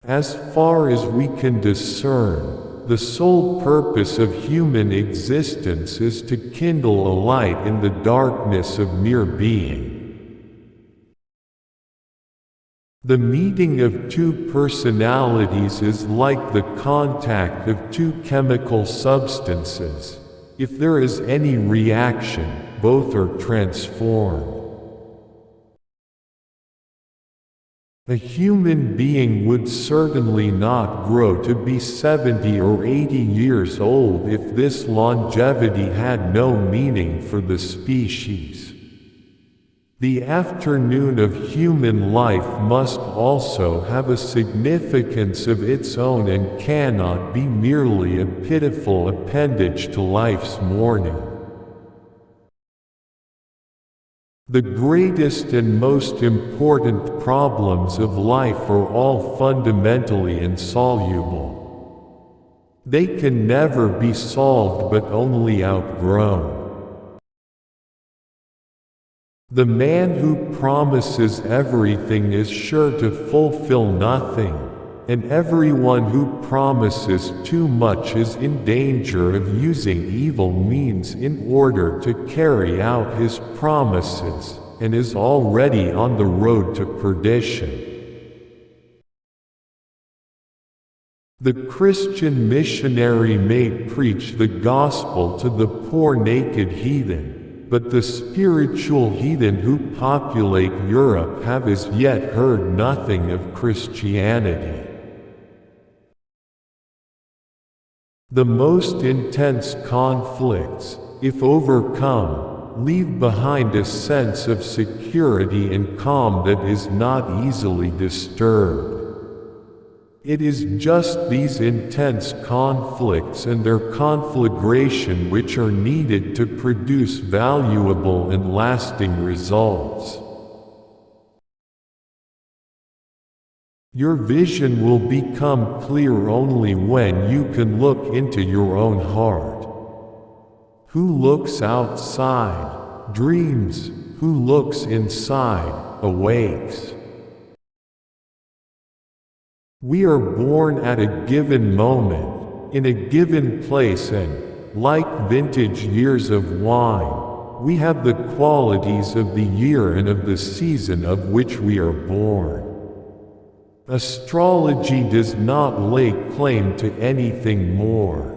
As far as we can discern, the sole purpose of human existence is to kindle a light in the darkness of mere being. The meeting of two personalities is like the contact of two chemical substances. If there is any reaction, both are transformed. A human being would certainly not grow to be 70 or 80 years old if this longevity had no meaning for the species. The afternoon of human life must also have a significance of its own and cannot be merely a pitiful appendage to life's morning. The greatest and most important problems of life are all fundamentally insoluble. They can never be solved but only outgrown. The man who promises everything is sure to fulfill nothing, and everyone who promises too much is in danger of using evil means in order to carry out his promises, and is already on the road to perdition. The Christian missionary may preach the gospel to the poor naked heathen, but the spiritual heathen who populate Europe have as yet heard nothing of Christianity. The most intense conflicts, if overcome, leave behind a sense of security and calm that is not easily disturbed. It is just these intense conflicts and their conflagration which are needed to produce valuable and lasting results. Your vision will become clear only when you can look into your own heart. Who looks outside, dreams. Who looks inside, awakes. We are born at a given moment, in a given place, and, like vintage years of wine, we have the qualities of the year and of the season of which we are born. Astrology does not lay claim to anything more.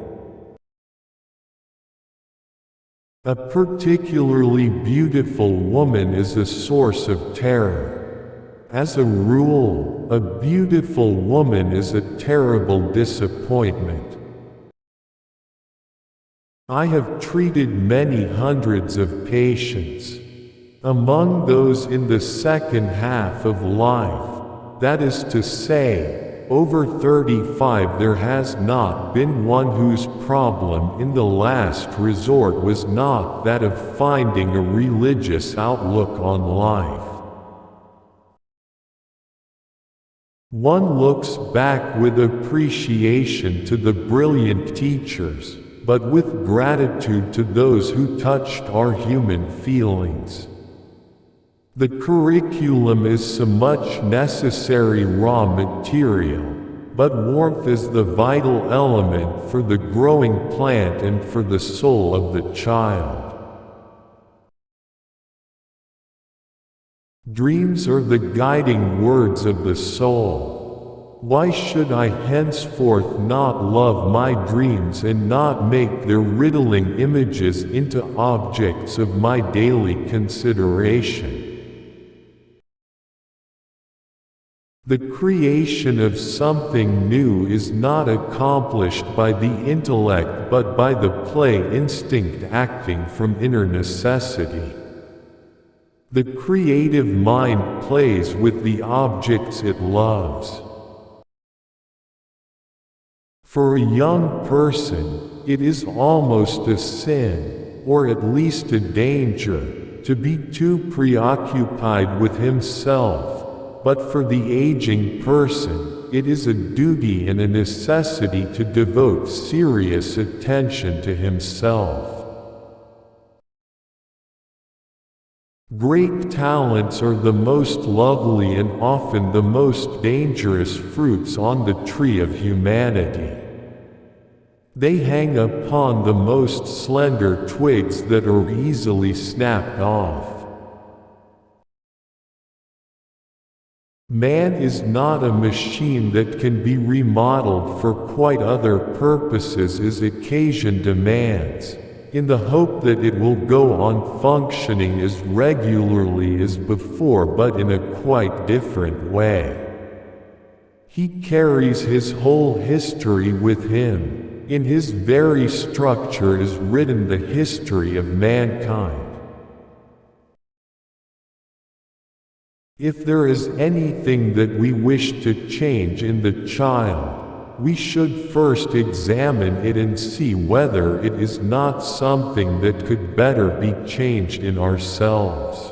A particularly beautiful woman is a source of terror. As a rule, a beautiful woman is a terrible disappointment. I have treated many hundreds of patients. Among those in the second half of life, that is to say, over 35, there has not been one whose problem in the last resort was not that of finding a religious outlook on life. One looks back with appreciation to the brilliant teachers, but with gratitude to those who touched our human feelings. The curriculum is so much necessary raw material, but warmth is the vital element for the growing plant and for the soul of the child. Dreams are the guiding words of the soul. Why should I henceforth not love my dreams and not make their riddling images into objects of my daily consideration? The creation of something new is not accomplished by the intellect but by the play instinct acting from inner necessity. The creative mind plays with the objects it loves. For a young person, it is almost a sin, or at least a danger, to be too preoccupied with himself, but for the aging person, it is a duty and a necessity to devote serious attention to himself. Great talents are the most lovely and often the most dangerous fruits on the tree of humanity. They hang upon the most slender twigs that are easily snapped off. Man is not a machine that can be remodeled for quite other purposes as occasion demands, in the hope that it will go on functioning as regularly as before but in a quite different way. He carries his whole history with him. In his very structure is written the history of mankind. If there is anything that we wish to change in the child, we should first examine it and see whether it is not something that could better be changed in ourselves.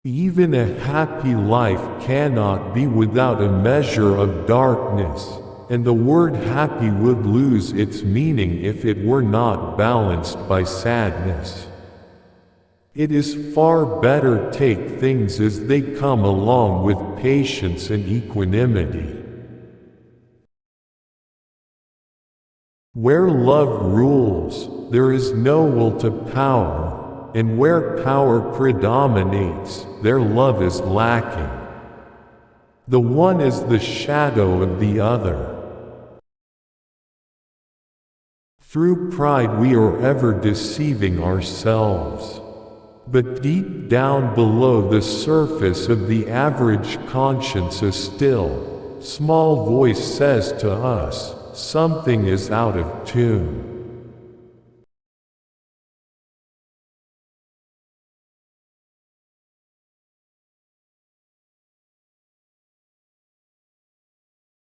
Even a happy life cannot be without a measure of darkness, and the word happy would lose its meaning if it were not balanced by sadness. It is far better take things as they come along with patience and equanimity. Where love rules, there is no will to power, and where power predominates, there love is lacking. The one is the shadow of the other. Through pride we are ever deceiving ourselves. But deep down below the surface of the average conscience a still, small voice says to us, something is out of tune.